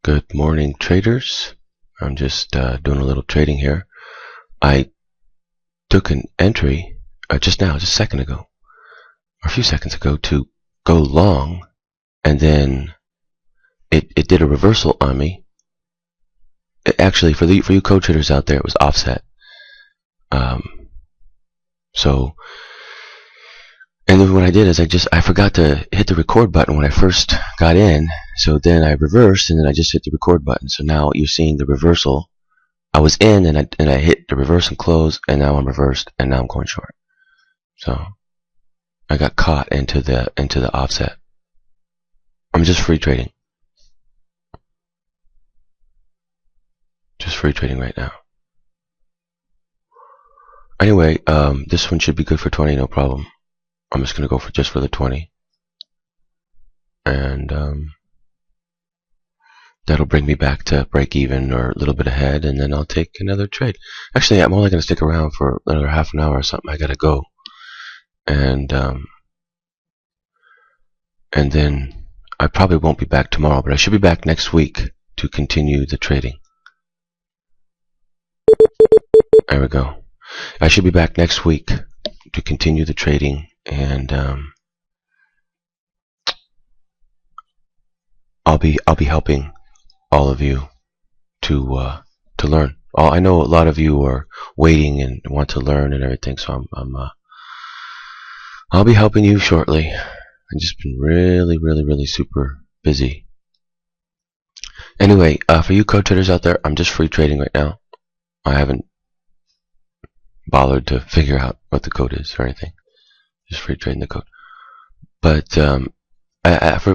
Good morning, traders. I'm just doing a little trading here. I took an entry just now, just a second ago, or a few seconds ago, to go long, and then it did a reversal on me. Actually, for you code traders out there, it was offset. And then what I did is I forgot to hit the record button when I first got in. So then I reversed, and then I just hit the record button. So now you're seeing the reversal. I was in, and I hit the reverse and close, and now I'm reversed, and now I'm going short. So I got caught into the offset. I'm just free trading. Just free trading right now. Anyway, this one should be good for 20, no problem. I'm just gonna go for the 20, and that'll bring me back to break even or a little bit ahead, and then I'll take another trade. Actually, I'm only gonna stick around for another half an hour or something. I gotta go, and then I probably won't be back tomorrow, but I should be back next week to continue the trading. There we go. I should be back next week to continue the trading, and I'll be helping all of you to learn. I know a lot of you are waiting and want to learn and everything, so I'll be helping you shortly. I've just been really super busy. Anyway, for you code traders out there, I'm just free trading right now. I haven't bothered to figure out what the code is or anything. Just free trading the code. But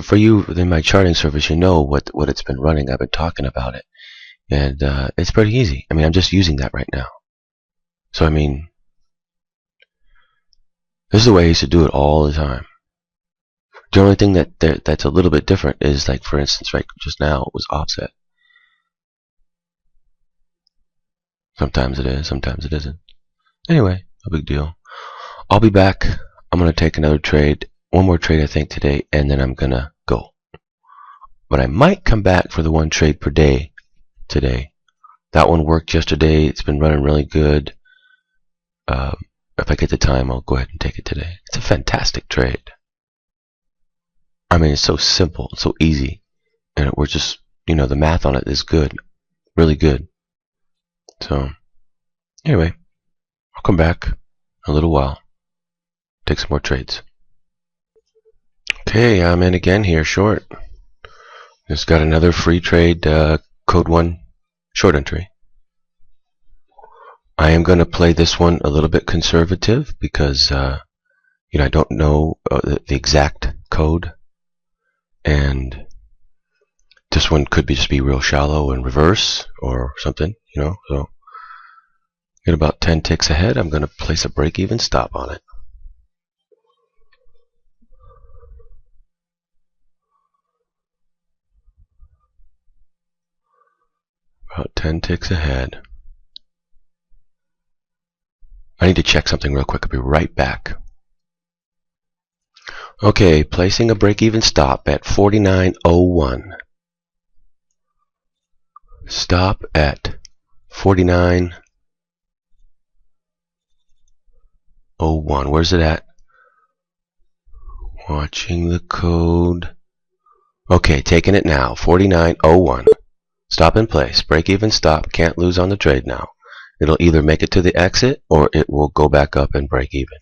for you in my charting service, you know what it's been running. I've been talking about it, and it's pretty easy. I mean, I'm just using that right now. So I mean, this is the way I used to do it all the time. The only thing that's a little bit different is, like, for instance, right just now it was offset. Sometimes it is, sometimes it isn't. Anyway, no big deal. I'll be back. I'm gonna take another trade, one more trade I think today, and then I'm gonna go. But I might come back for the one trade per day today. That one worked yesterday. It's been running really good. If I get the time, I'll go ahead and take it today. It's a fantastic trade. I mean, it's so simple, it's so easy, and we're just, the math on it is good, really good. So anyway, I'll come back in a little while, take some more trades. Okay, I'm in again here, short. Just got another free trade, code 1 short entry. I am going to play this one a little bit conservative because I don't know the exact code, and this one could just be real shallow and reverse or something, so get about 10 ticks ahead. I'm going to place a break-even stop on it. About 10 ticks ahead. I need to check something real quick. I'll be right back. Okay, placing a break-even stop at 49.01. Stop at 49.01. Where's it at? Watching the code. Okay, taking it now. 49.01. Stop in place. Break-even stop. Can't lose on the trade now. It'll either make it to the exit or it will go back up and break even.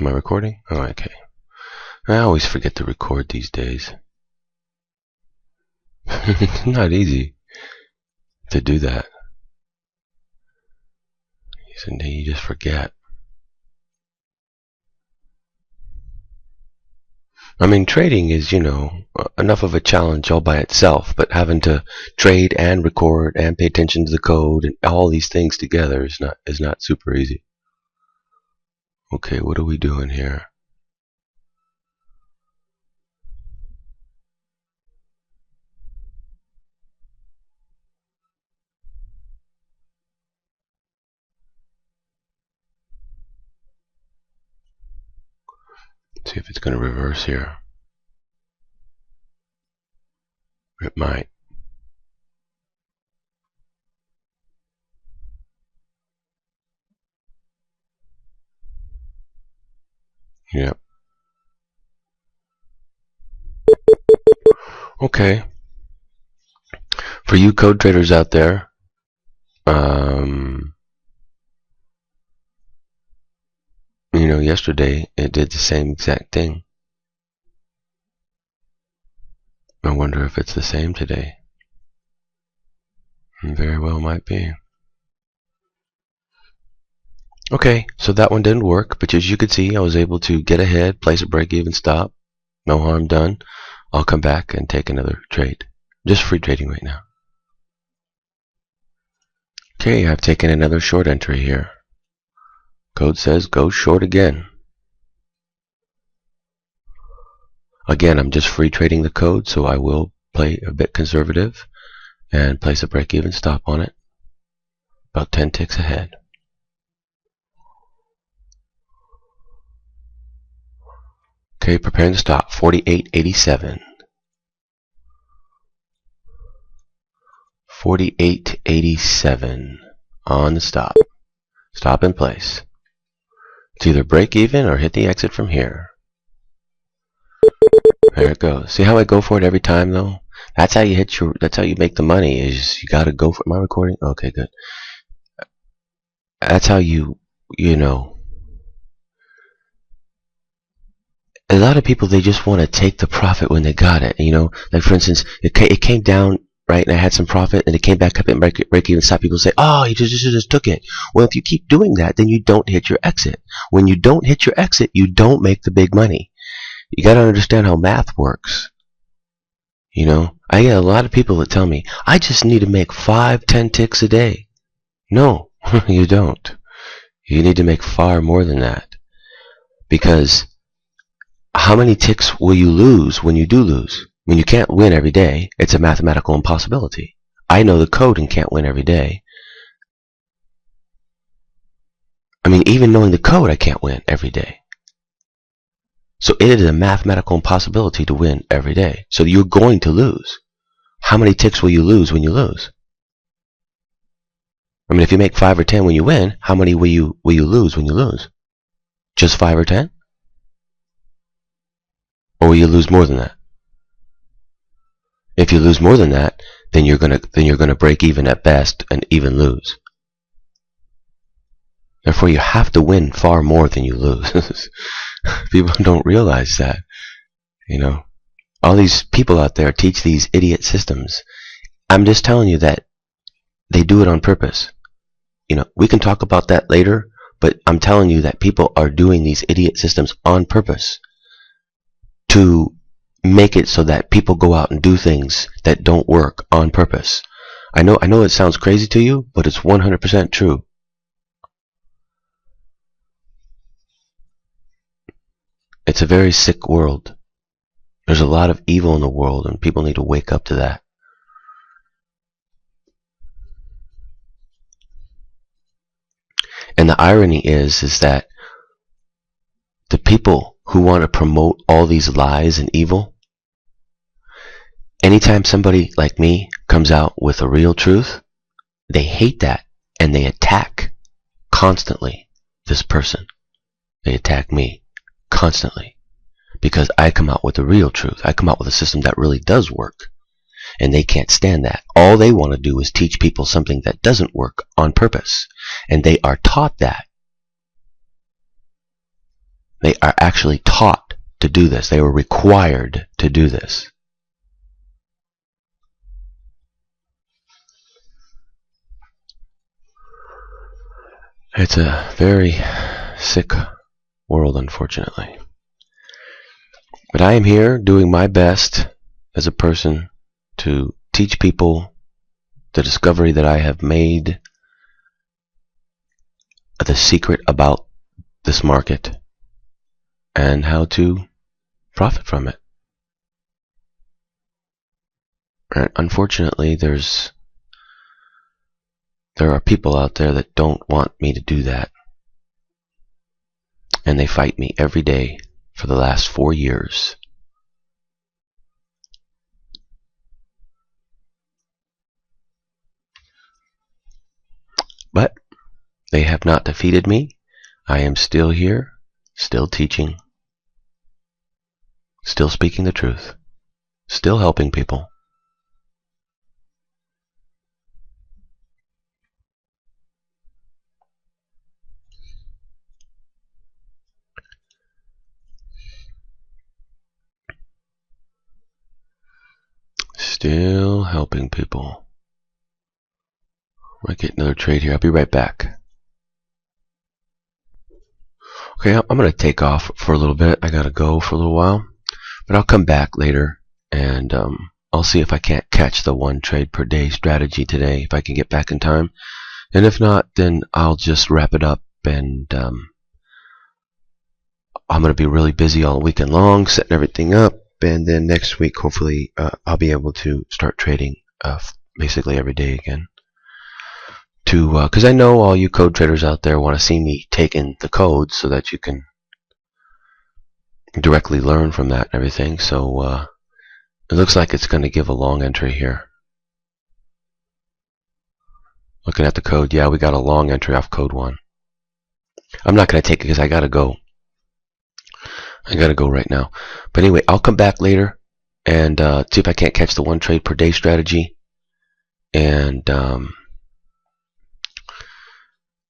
Am I recording? Oh, okay. I always forget to record these days. It's not easy to do that. You just forget. I mean, trading is, enough of a challenge all by itself, but having to trade and record and pay attention to the code and all these things together is not super easy. Okay, what are we doing here? See if it's going to reverse here. It might. Yep. Okay. For you code traders out there, yesterday it did the same exact thing. I wonder if it's the same today. Very well might be. Okay, so that one didn't work, but as you could see, I was able to get ahead, place a break-even stop. No harm done. I'll come back and take another trade. Just free trading right now. Okay, I've taken another short entry here. Code says go short again. Again, I'm just free trading the code, so I will play a bit conservative and place a break-even stop on it. About 10 ticks ahead. Okay, preparing to stop. 48.87. 48.87 on the stop. Stop in place. It's either break even or hit the exit from here. There it goes. See how I go for it every time though? That's how you that's how you make the money, is you gotta go for it. Am I recording? Okay, good. That's how a lot of people, they just want to take the profit when they got it. Like for instance, it came down, right, and I had some profit, and it came back up and break even stop. People say, oh, you just took it. Well, if you keep doing that, then you don't hit your exit. When you don't hit your exit, you don't make the big money. You got to understand how math works. I get a lot of people that tell me, I just need to make 5-10 ticks a day. No, you don't. You need to make far more than that. Because how many ticks will you lose when you do lose? When you can't win every day, it's a mathematical impossibility. I know the code and can't win every day. I mean, even knowing the code, I can't win every day. So it is a mathematical impossibility to win every day. So you're going to lose. How many ticks will you lose when you lose? I mean, if you make 5 or 10 when you win, how many will you lose when you lose? Just 5 or 10? Or will you lose more than that? If you lose more than that, then you're gonna break even at best and even lose. Therefore, you have to win far more than you lose. People don't realize that. All these people out there teach these idiot systems. I'm just telling you that they do it on purpose. We can talk about that later, but I'm telling you that people are doing these idiot systems on purpose to make it so that people go out and do things that don't work on purpose. I know it sounds crazy to you, but it's 100% true. It's a very sick world. There's a lot of evil in the world, and people need to wake up to that. And the irony is that the people who want to promote all these lies and evil, anytime somebody like me comes out with a real truth, they hate that and they attack constantly this person. They attack me constantly because I come out with the real truth. I come out with a system that really does work, and they can't stand that. All they want to do is teach people something that doesn't work on purpose, and they are taught that. They are actually taught to do this. They were required to do this. It's a very sick world, unfortunately. But I am here doing my best as a person to teach people the discovery that I have made, the secret about this market, and how to profit from it. And unfortunately, there are people out there that don't want me to do that. And they fight me every day for the last 4 years. But they have not defeated me. I am still here, still teaching, still speaking the truth, still helping people. Still helping people. Might get another trade here. I'll be right back. Okay, I'm going to take off for a little bit. I got to go for a little while. But I'll come back later and I'll see if I can't catch the 1 trade per day strategy today, if I can get back in time. And if not, then I'll just wrap it up. And I'm going to be really busy all weekend long, setting everything up. And then next week, hopefully, I'll be able to start trading basically every day again. Because I know all you code traders out there want to see me taking the codes so that you can directly learn from that and everything. So it looks like it's going to give a long entry here. Looking at the code, yeah, we got a long entry off code 1. I'm not going to take it because I got to go. I got to go right now. But anyway, I'll come back later and see if I can't catch the 1 trade per day strategy. And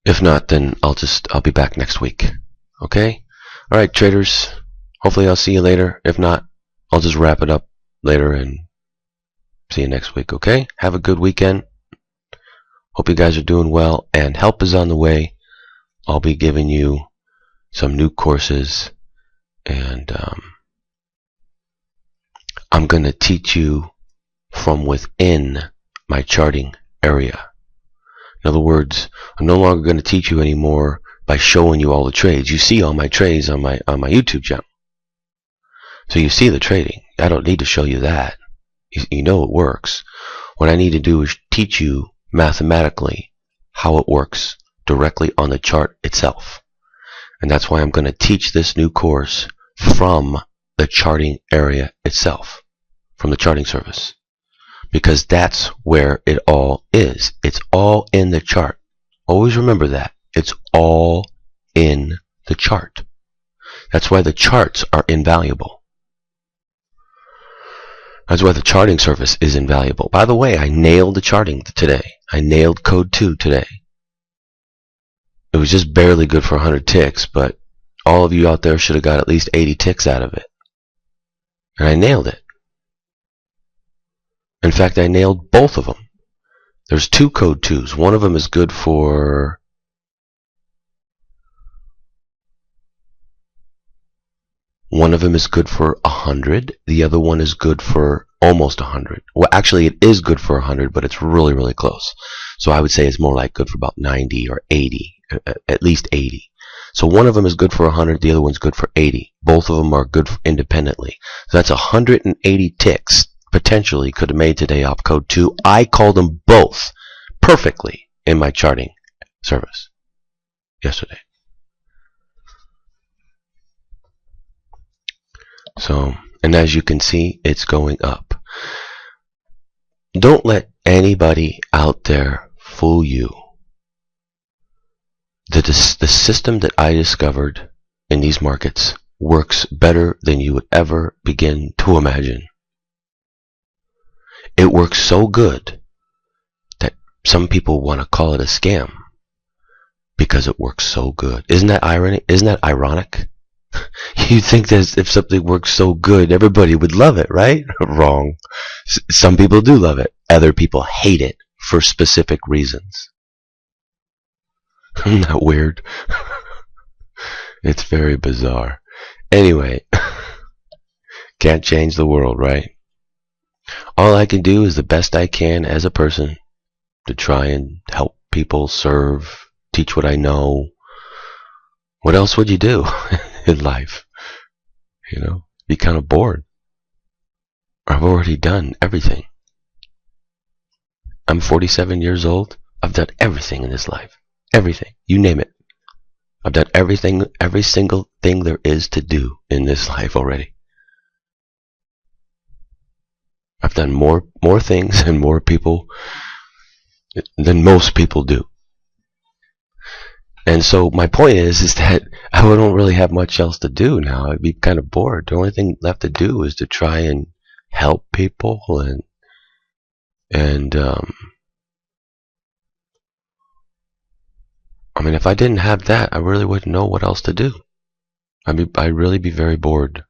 if not, then I'll be back next week. Okay? All right, traders. Hopefully I'll see you later. If not, I'll just wrap it up later and see you next week. Okay? Have a good weekend. Hope you guys are doing well, and help is on the way. I'll be giving you some new courses, and I'm going to teach you from within my charting area. In other words, I'm no longer going to teach you anymore by showing you all the trades. You see all my trades on my YouTube channel. So you see the trading. I don't need to show you that. You know it works. What I need to do is teach you mathematically how it works directly on the chart itself. And that's why I'm going to teach this new course from the charting area itself, from the charting service. Because that's where it all is. It's all in the chart. Always remember that. It's all in the chart. That's why the charts are invaluable. That's why the charting service is invaluable. By the way, I nailed the charting today. I nailed code 2 today. It was just barely good for 100 ticks, but all of you out there should have got at least 80 ticks out of it. And I nailed it. In fact, I nailed both of them. There's 2 code 2s. One of them is good for One of them is good for 100. The other one is good for almost 100. Well, actually, it is good for 100, but it's really, really close. So I would say it's more like good for about 90 or 80, at least 80. So one of them is good for 100. The other one's good for 80. Both of them are good independently. So that's 180 ticks potentially could have made today off code 2. I called them both perfectly in my charting service yesterday. So, and as you can see, it's going up. Don't let anybody out there fool you. The system that I discovered in these markets works better than you would ever begin to imagine. It works so good that some people want to call it a scam because it works so good. Isn't that irony? Isn't that ironic? You think that if something works so good, everybody would love it, right? Wrong. Some people do love it. Other people hate it for specific reasons. Isn't that weird? It's very bizarre. Anyway, can't change the world, right? All I can do is the best I can as a person to try and help people, serve, teach what I know. What else would you do in life? You know, be kind of bored. I've already done everything. I'm 47 years old. I've done everything in this life. Everything. You name it. I've done everything, every single thing there is to do in this life already. I've done more things and more people than most people do. And so my point is that I don't really have much else to do now. I'd be kind of bored. The only thing left to do is to try and help people and I mean, if I didn't have that, I really wouldn't know what else to do. I'd really be very bored.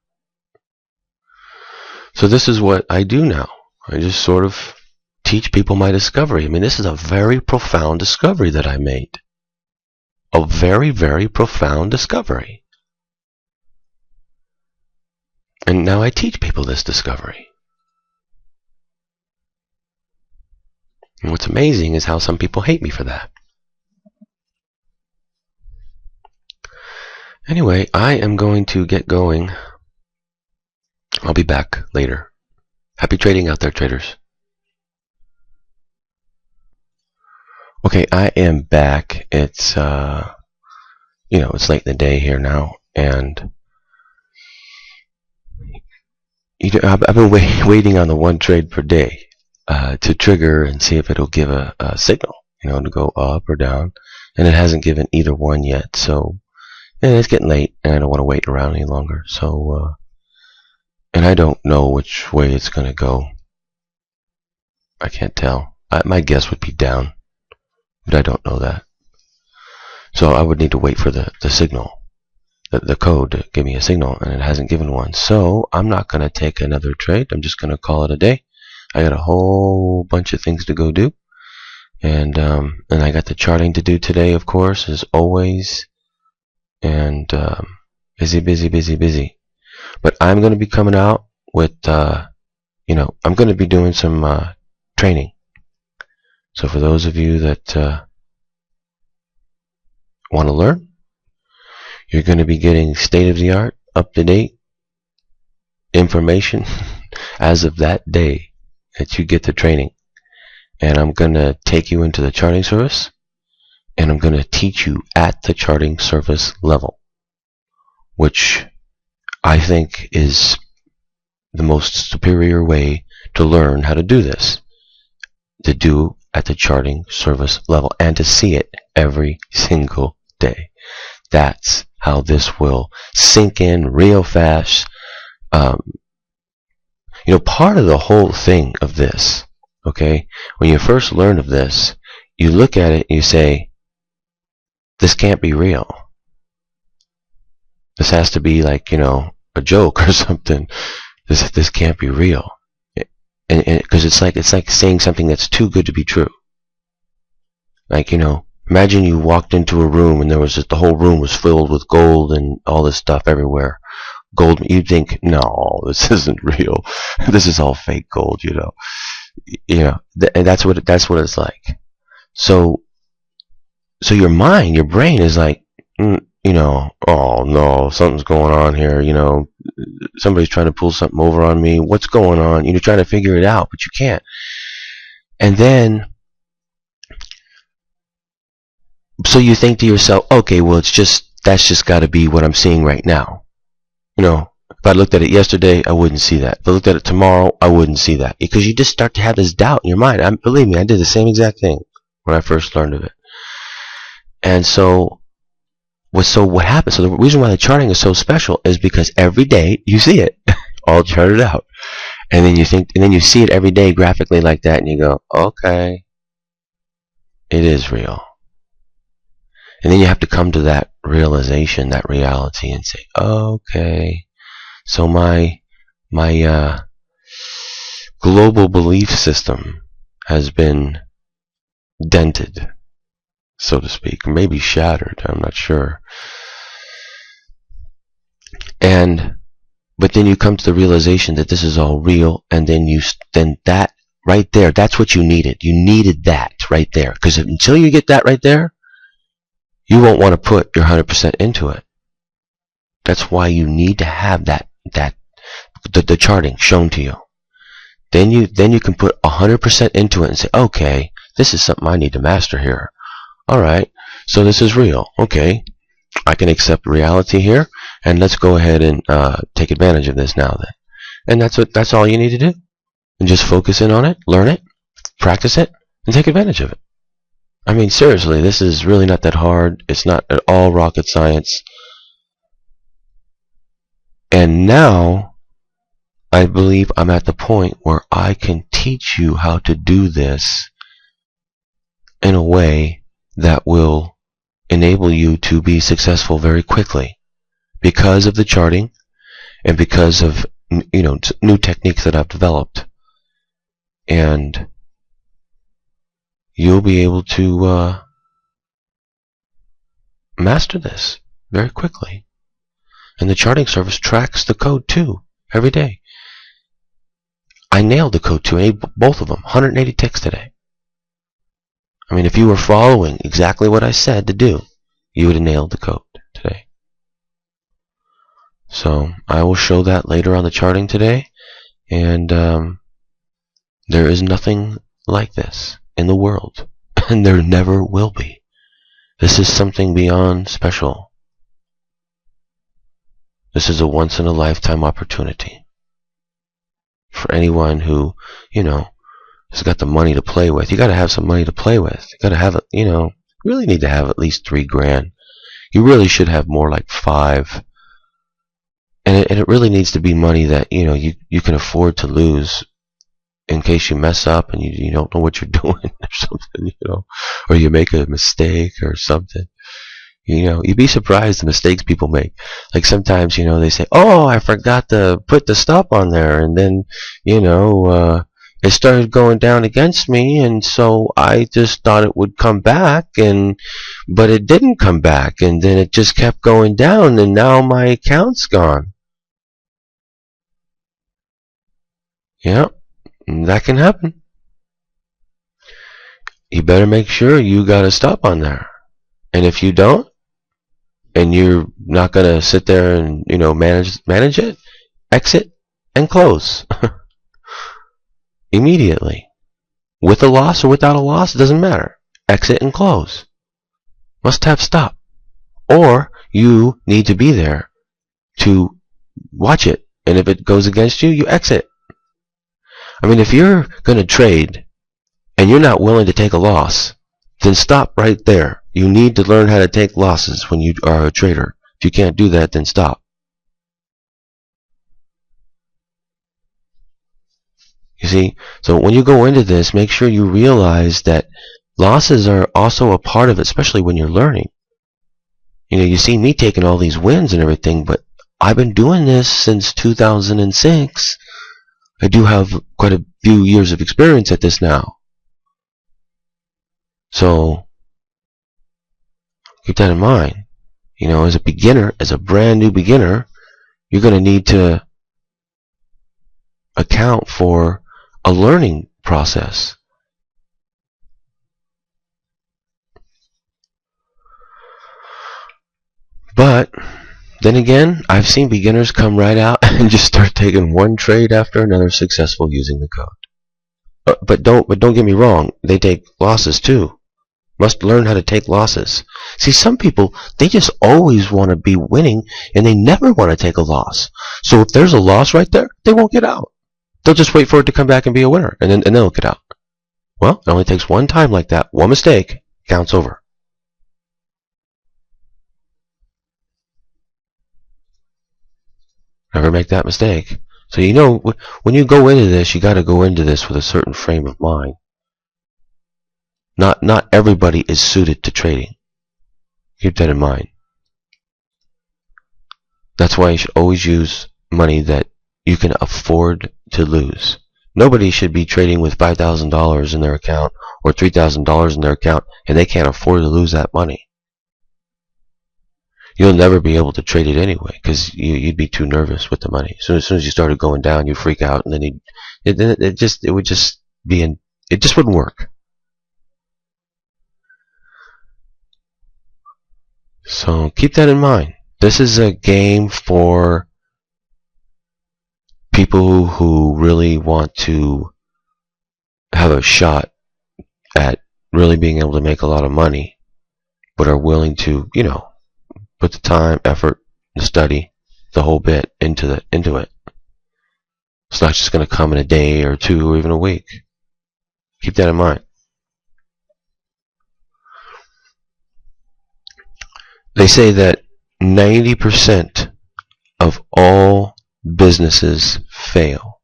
So this is what I do now. I just sort of teach people my discovery. I mean, this is a very profound discovery that I made. A very, very profound discovery. And now I teach people this discovery. And what's amazing is how some people hate me for that. Anyway, I am going to get going. I'll be back later. Happy trading out there, traders. Okay, I am back. It's it's late in the day here now, and I've been waiting on the one trade per day to trigger and see if it'll give a signal, to go up or down, and it hasn't given either one yet. So, and it's getting late, and I don't want to wait around any longer. So, and I don't know which way it's going to go. I can't tell. My guess would be down, but I don't know that. So I would need to wait for the signal, the code to give me a signal, and it hasn't given one. So I'm not going to take another trade. I'm just going to call it a day. I got a whole bunch of things to go do, and I got the charting to do today, of course, as always, and busy. But I'm going to be coming out with, I'm going to be doing some training. So for those of you that want to learn, you're going to be getting state-of-the-art, up-to-date information as of that day that you get the training. And I'm going to take you into the charting service, and I'm going to teach you at the charting service level, which I think is the most superior way to learn how to do this, to do at the charting service level, and to see it every single day. That's how this will sink in real fast. Part of the whole thing of this, okay, when you first learn of this, you look at it and you say, this can't be real. This has to be like, a joke or something. This can't be real. And because it's like saying something that's too good to be true. Like, imagine you walked into a room and the whole room was filled with gold and all this stuff everywhere. Gold, you'd think, no, this isn't real. This is all fake gold, and that's what it's like. So your mind, your brain is like, oh no, something's going on here, somebody's trying to pull something over on me. What's going on? You're trying to figure it out, but you can't. And then, so you think to yourself, okay, well, that's just got to be what I'm seeing right now. If I looked at it yesterday, I wouldn't see that. If I looked at it tomorrow, I wouldn't see that. Because you just start to have this doubt in your mind. Believe me, I did the same exact thing when I first learned of it. And so what happens? So the reason why the charting is so special is because every day you see it all charted out. And then you see it every day graphically like that, and you go, okay, it is real. And then you have to come to that realization, that reality, and say, okay, so my global belief system has been dented, so to speak, maybe shattered, I'm not sure. But then you come to the realization that this is all real, and then that right there, that's what you needed. You needed that right there, because until you get that right there, you won't want to put your 100% into it. That's why you need to have the charting shown to you. Then you can put 100% into it and say, okay, this is something I need to master here. All right, so this is real. Okay, I can accept reality here, and let's go ahead and take advantage of this now. Then, and that's all you need to do. And just focus in on it, learn it, practice it, and take advantage of it. I mean, seriously, this is really not that hard. It's not at all rocket science. And now, I believe I'm at the point where I can teach you how to do this in a way that will enable you to be successful very quickly because of the charting and because of new techniques that I've developed. And you'll be able to master this very quickly. And the charting service tracks the code too every day. I nailed the code too, both of them, 180 ticks today. I mean, if you were following exactly what I said to do, you would have nailed the code today. So I will show that later on the charting today. And there is nothing like this in the world, and there never will be. This is something beyond special. This is a once-in-a-lifetime opportunity for anyone who, has got the money to play with. You got to have some money to play with. You got to have, you really need to have at least $3 grand. You really should have more like 5. And it really needs to be money that, you can afford to lose in case you mess up and you don't know what you're doing or something, or you make a mistake or something. You'd be surprised the mistakes people make. Like sometimes, they say, oh, I forgot to put the stop on there, and then, it started going down against me, and so I just thought it would come back, but it didn't come back, and then it just kept going down, and now my account's gone. Yeah, that can happen. You better make sure you got a stop on there. And if you don't, and you're not going to sit there and, manage it, exit and close. Immediately. With a loss or without a loss, it doesn't matter. Exit and close. Must have stop. Or you need to be there to watch it. And if it goes against you, you exit. I mean, if you're going to trade and you're not willing to take a loss, then stop right there. You need to learn how to take losses when you are a trader. If you can't do that, then stop. You see, so when you go into this, make sure you realize that losses are also a part of it, especially when you're learning. You see me taking all these wins and everything, but I've been doing this since 2006. I do have quite a few years of experience at this now. So keep that in mind. As a beginner, as a brand new beginner, you're going to need to account for a learning process. But then again, I've seen beginners come right out and just start taking one trade after another successful using the code. But don't get me wrong, they take losses too. Must learn how to take losses. See, some people, they just always want to be winning and they never want to take a loss. So if there's a loss right there, they won't get out. They'll just wait for it to come back and be a winner, and then they'll get out. Well, it only takes one time like that, one mistake, counts over. Never make that mistake. So when you go into this, you got to go into this with a certain frame of mind. Not everybody is suited to trading. Keep that in mind. That's why you should always use money that you can afford to lose. Nobody should be trading with $5,000 in their account or $3,000 in their account and they can't afford to lose that money. You'll never be able to trade it anyway because you'd be too nervous with the money. So as soon as you started going down, you freak out, and then it just wouldn't work. So keep that in mind. This is a game for people who really want to have a shot at really being able to make a lot of money, but are willing to, put the time, effort, and study, the whole bit into it. It's not just going to come in a day or two or even a week. Keep that in mind. They say that 90% of all businesses fail.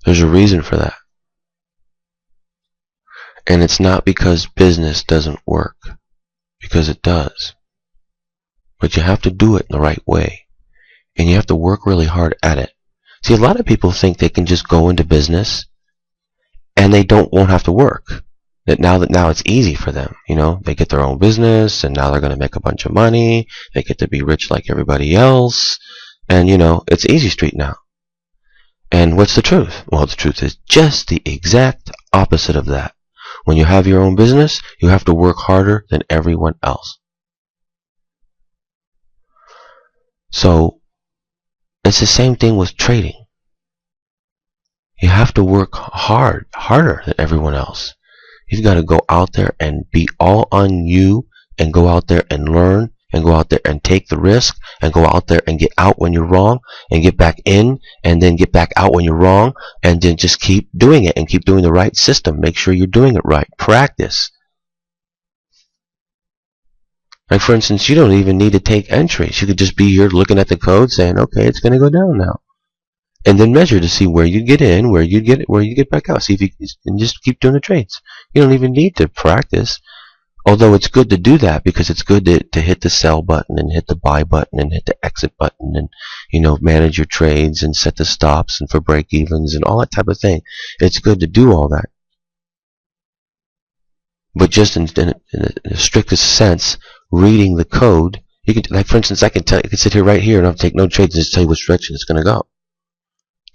There's a reason for that. And it's not because business doesn't work, because it does. But you have to do it in the right way. And you have to work really hard at it. See, a lot of people think they can just go into business and they won't have to work. That now it's easy for them. They get their own business and now they're going to make a bunch of money. They get to be rich like everybody else. And it's easy street now. And what's the truth? Well, the truth is just the exact opposite of that. When you have your own business, you have to work harder than everyone else. So, it's the same thing with trading. You have to work harder than everyone else. You've got to go out there and be all on you and go out there and learn and go out there and take the risk and go out there and get out when you're wrong and get back in and then get back out when you're wrong and then just keep doing it and keep doing the right system. Make sure you're doing it right. Practice. Like for instance, you don't even need to take entries. You could just be here looking at the code saying, okay, it's going to go down now. And then measure to see where you get in, where you get back out. See if you and just keep doing the trades. You don't even need to practice. Although it's good to do that because it's good to hit the sell button and hit the buy button and hit the exit button and manage your trades and set the stops and for break evens and all that type of thing. It's good to do all that. But just in the strictest sense, reading the code, you can, like for instance, I can sit here right here and I'll take no trades and just tell you which direction it's going to go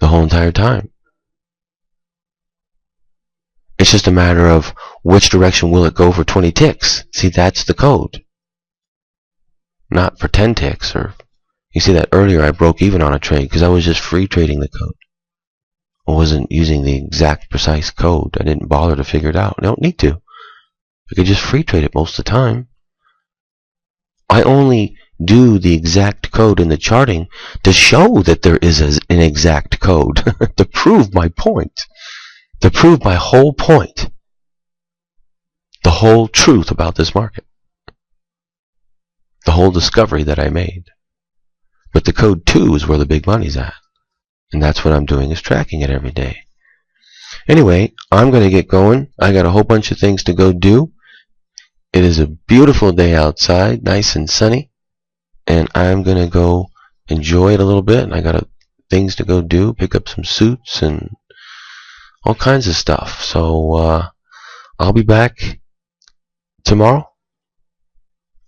the whole entire time. It's just a matter of which direction will it go for 20 ticks. See, that's the code. Not for 10 ticks. Or you see that earlier I broke even on a trade because I was just free trading the code. I wasn't using the exact precise code. I didn't bother to figure it out. I don't need to. I could just free trade it most of the time. I only do the exact code in the charting to show that there is an exact code to prove my point. To prove my whole point, the whole truth about this market, the whole discovery that I made. But the code 2 is where the big money's at. And that's what I'm doing, is tracking it every day. Anyway, I'm going to get going. I got a whole bunch of things to go do. It is a beautiful day outside, nice and sunny. And I'm going to go enjoy it a little bit. And I got things to go do, pick up some suits and all kinds of stuff. So I'll be back tomorrow.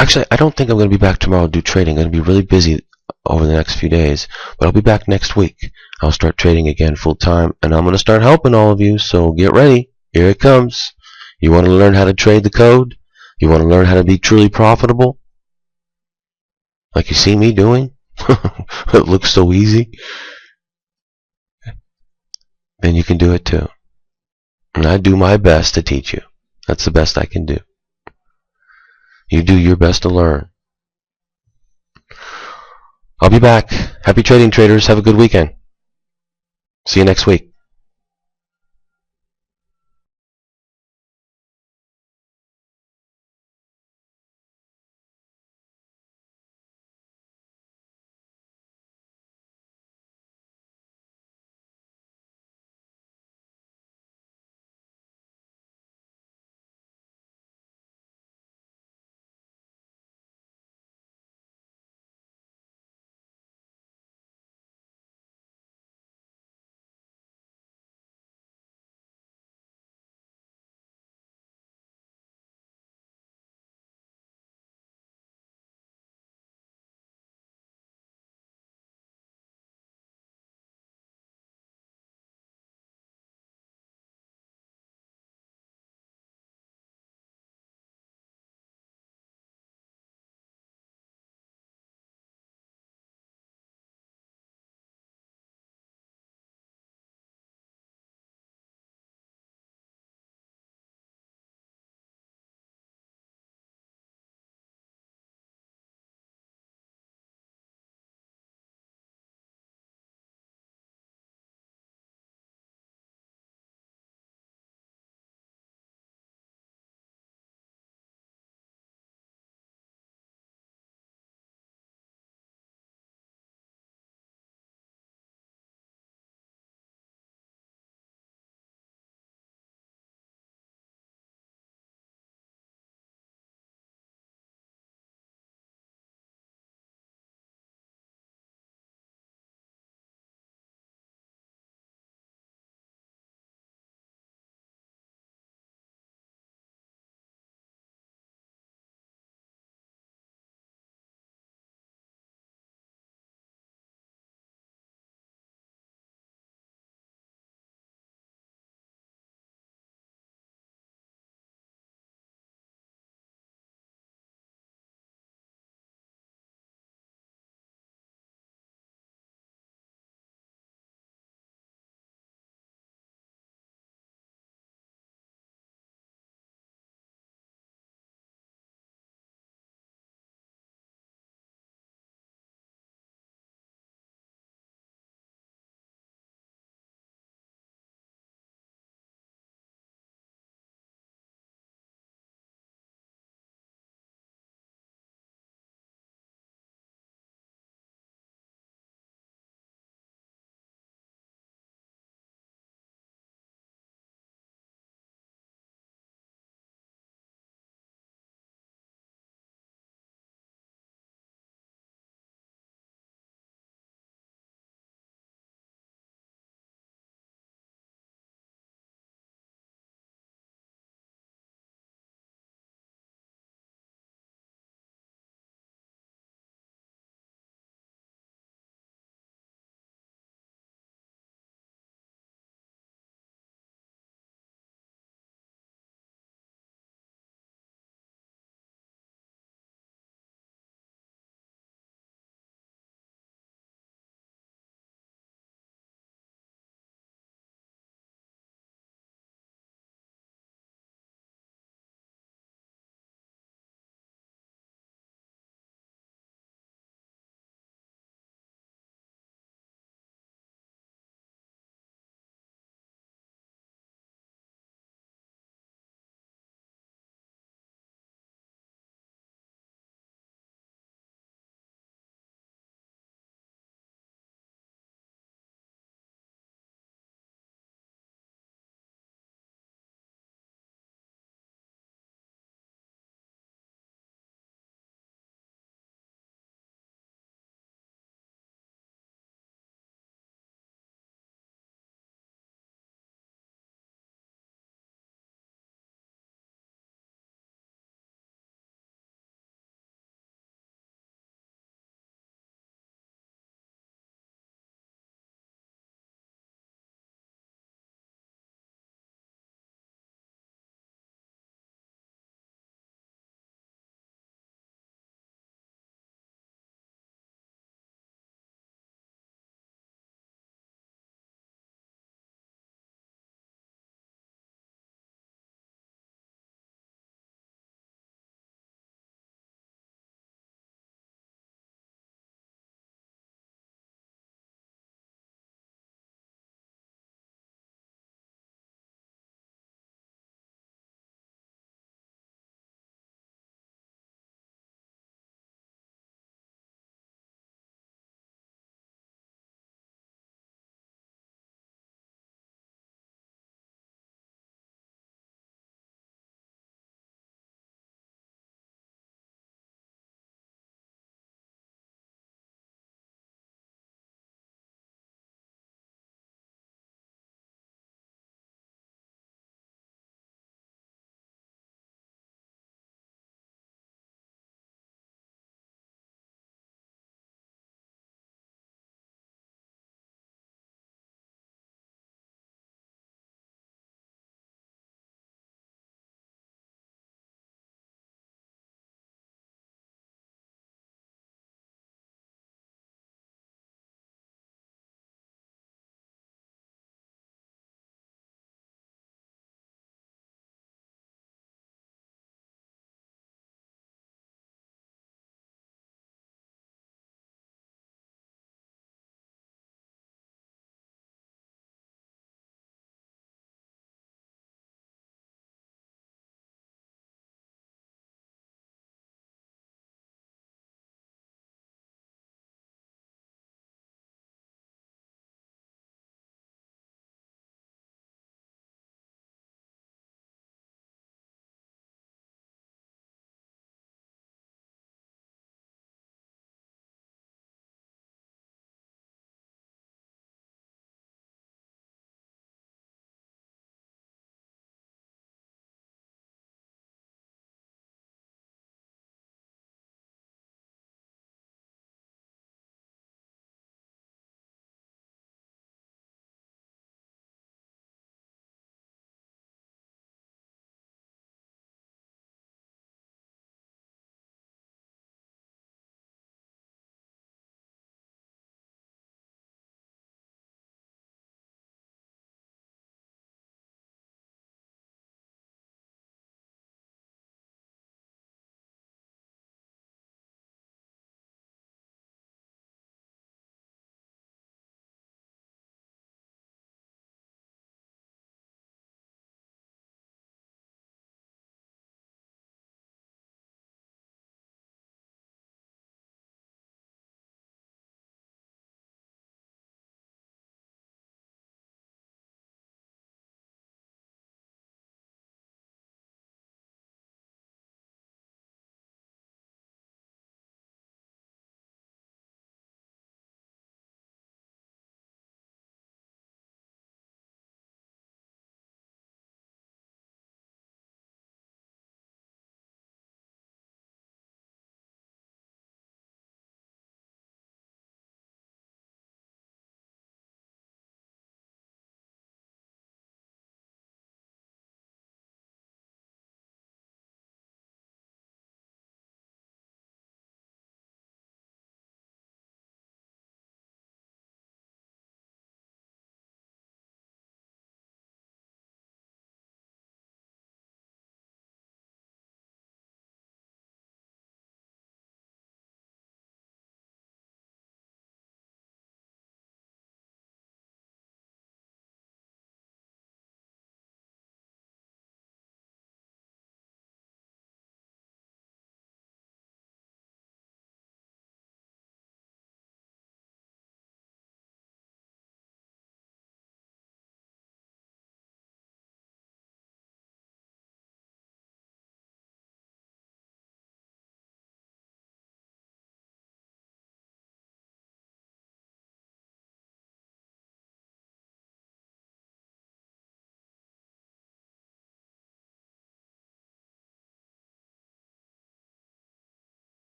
Actually, I don't think I'm going to be back tomorrow to do trading. I'm going to be really busy over the next few days. But I'll be back next week. I'll start trading again full time. And I'm going to start helping all of you. So get ready. Here it comes. You want to learn how to trade the code? You want to learn how to be truly profitable? Like you see me doing? It looks so easy. Then you can do it too. And I do my best to teach you. That's the best I can do. You do your best to learn. I'll be back. Happy trading, traders. Have a good weekend. See you next week.